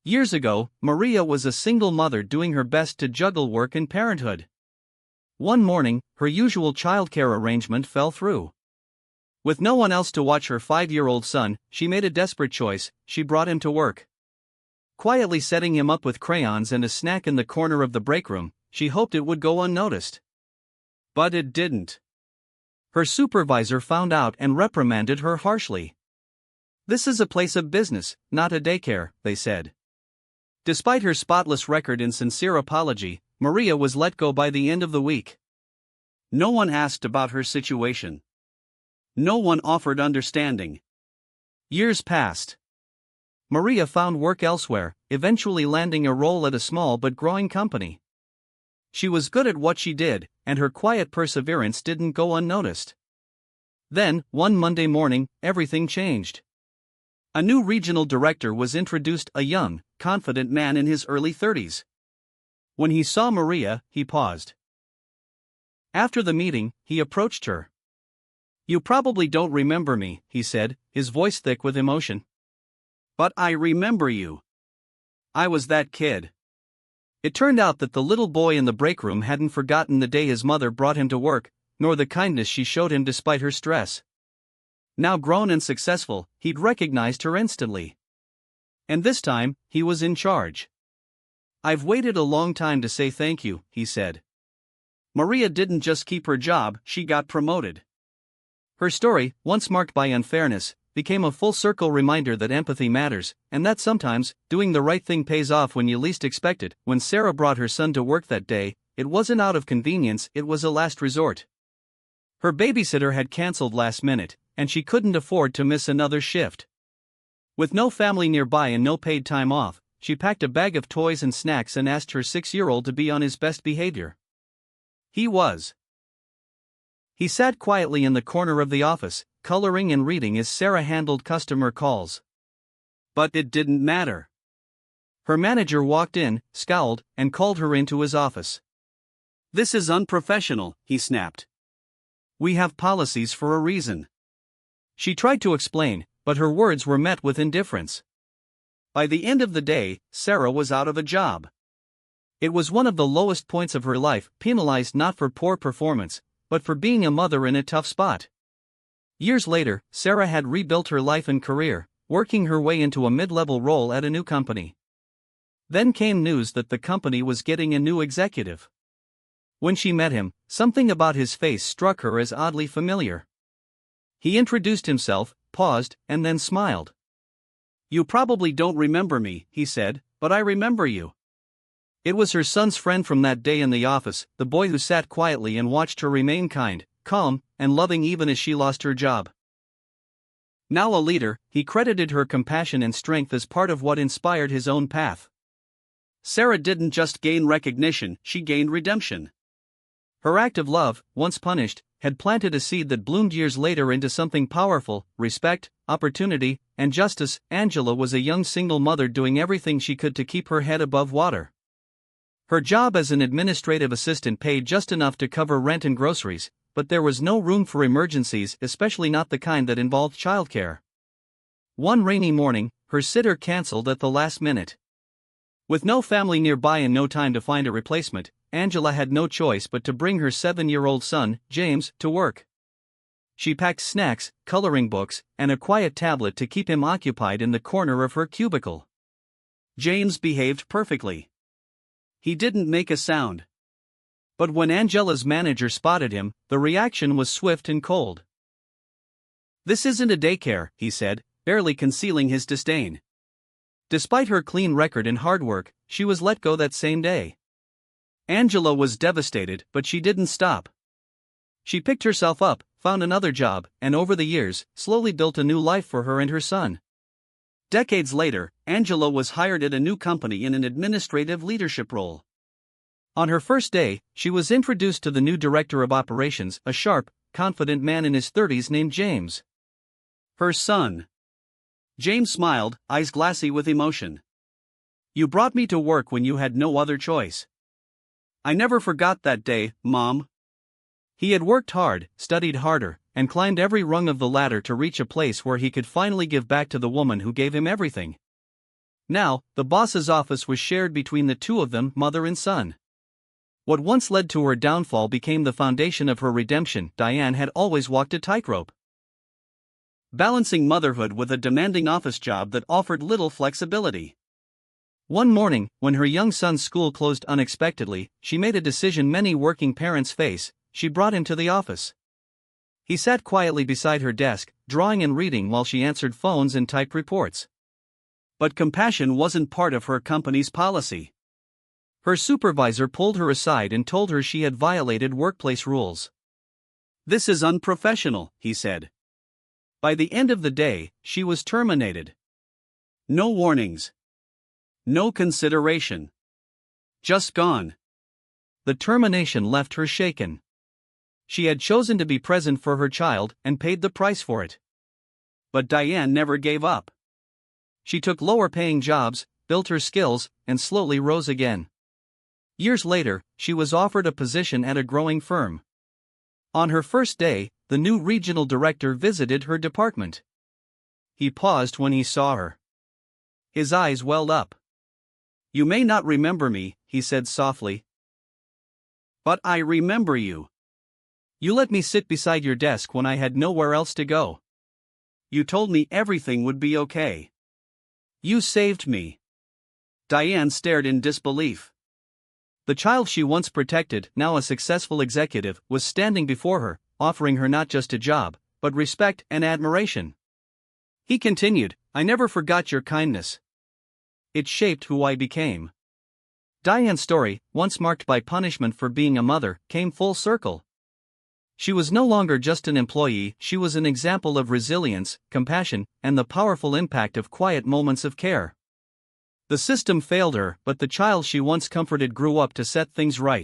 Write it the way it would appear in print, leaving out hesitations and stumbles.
Years ago, Maria was a single mother doing her best to juggle work and parenthood. One morning, her usual childcare arrangement fell through. With no one else to watch her 5-year-old son, she made a desperate choice: she brought him to work. Quietly setting him up with crayons and a snack in the corner of the break room, she hoped it would go unnoticed. But it didn't. Her supervisor found out and reprimanded her harshly. "This is a place of business, not a daycare," they said. Despite her spotless record and sincere apology, Maria was let go by the end of the week. No one asked about her situation. No one offered understanding. Years passed. Maria found work elsewhere, eventually landing a role at a small but growing company. She was good at what she did, and her quiet perseverance didn't go unnoticed. Then, one Monday morning, everything changed. A new regional director was introduced, a young, confident man in his early 30s. When he saw Maria, he paused. After the meeting, he approached her. "You probably don't remember me," he said, his voice thick with emotion. "But I remember you. I was that kid." It turned out that the little boy in the break room hadn't forgotten the day his mother brought him to work, nor the kindness she showed him despite her stress. Now grown and successful, he'd recognized her instantly. And this time, he was in charge. "I've waited a long time to say thank you," he said. Maria didn't just keep her job, she got promoted. Her story, once marked by unfairness, became a full-circle reminder that empathy matters, and that sometimes, doing the right thing pays off when you least expect it. When Sarah brought her son to work that day, it wasn't out of convenience, it was a last resort. Her babysitter had cancelled last minute, and she couldn't afford to miss another shift. With no family nearby and no paid time off, she packed a bag of toys and snacks and asked her 6-year-old to be on his best behavior. He was. He sat quietly in the corner of the office, coloring and reading as Sarah handled customer calls. But it didn't matter. Her manager walked in, scowled, and called her into his office. "This is unprofessional," he snapped. "We have policies for a reason." She tried to explain, but her words were met with indifference. By the end of the day, Sarah was out of a job. It was one of the lowest points of her life, penalized not for poor performance, but for being a mother in a tough spot. Years later, Sarah had rebuilt her life and career, working her way into a mid-level role at a new company. Then came news that the company was getting a new executive. When she met him, something about his face struck her as oddly familiar. He introduced himself, paused, and then smiled. "You probably don't remember me," he said, "but I remember you." It was her son's friend from that day in the office, the boy who sat quietly and watched her remain kind, calm, and loving even as she lost her job. Now a leader, he credited her compassion and strength as part of what inspired his own path. Sarah didn't just gain recognition, she gained redemption. Her act of love, once punished, had planted a seed that bloomed years later into something powerful: respect, opportunity, and justice. Angela was a young single mother doing everything she could to keep her head above water. Her job as an administrative assistant paid just enough to cover rent and groceries, but there was no room for emergencies, especially not the kind that involved childcare. One rainy morning, her sitter canceled at the last minute. With no family nearby and no time to find a replacement, Angela had no choice but to bring her 7-year-old son, James, to work. She packed snacks, coloring books, and a quiet tablet to keep him occupied in the corner of her cubicle. James behaved perfectly. He didn't make a sound. But when Angela's manager spotted him, the reaction was swift and cold. "This isn't a daycare," he said, barely concealing his disdain. Despite her clean record and hard work, she was let go that same day. Angela was devastated, but she didn't stop. She picked herself up, found another job, and over the years, slowly built a new life for her and her son. Decades later, Angela was hired at a new company in an administrative leadership role. On her first day, she was introduced to the new director of operations, a sharp, confident man in his 30s named James. Her son. James smiled, eyes glassy with emotion. "You brought me to work when you had no other choice. I never forgot that day, Mom." He had worked hard, studied harder, and climbed every rung of the ladder to reach a place where he could finally give back to the woman who gave him everything. Now, the boss's office was shared between the two of them, mother and son. What once led to her downfall became the foundation of her redemption. Diane had always walked a tightrope, balancing motherhood with a demanding office job that offered little flexibility. One morning, when her young son's school closed unexpectedly, she made a decision many working parents face. She brought him to the office. He sat quietly beside her desk, drawing and reading while she answered phones and typed reports. But compassion wasn't part of her company's policy. Her supervisor pulled her aside and told her she had violated workplace rules. "This is unprofessional," he said. By the end of the day, she was terminated. No warnings. No consideration. Just gone. The termination left her shaken. She had chosen to be present for her child and paid the price for it. But Diane never gave up. She took lower-paying jobs, built her skills, and slowly rose again. Years later, she was offered a position at a growing firm. On her first day, the new regional director visited her department. He paused when he saw her. His eyes welled up. "You may not remember me," he said softly. "But I remember you. You let me sit beside your desk when I had nowhere else to go. You told me everything would be okay. You saved me." Diane stared in disbelief. The child she once protected, now a successful executive, was standing before her, offering her not just a job, but respect and admiration. He continued, "I never forgot your kindness. It shaped who I became." Diane's story, once marked by punishment for being a mother, came full circle. She was no longer just an employee, she was an example of resilience, compassion, and the powerful impact of quiet moments of care. The system failed her, but the child she once comforted grew up to set things right.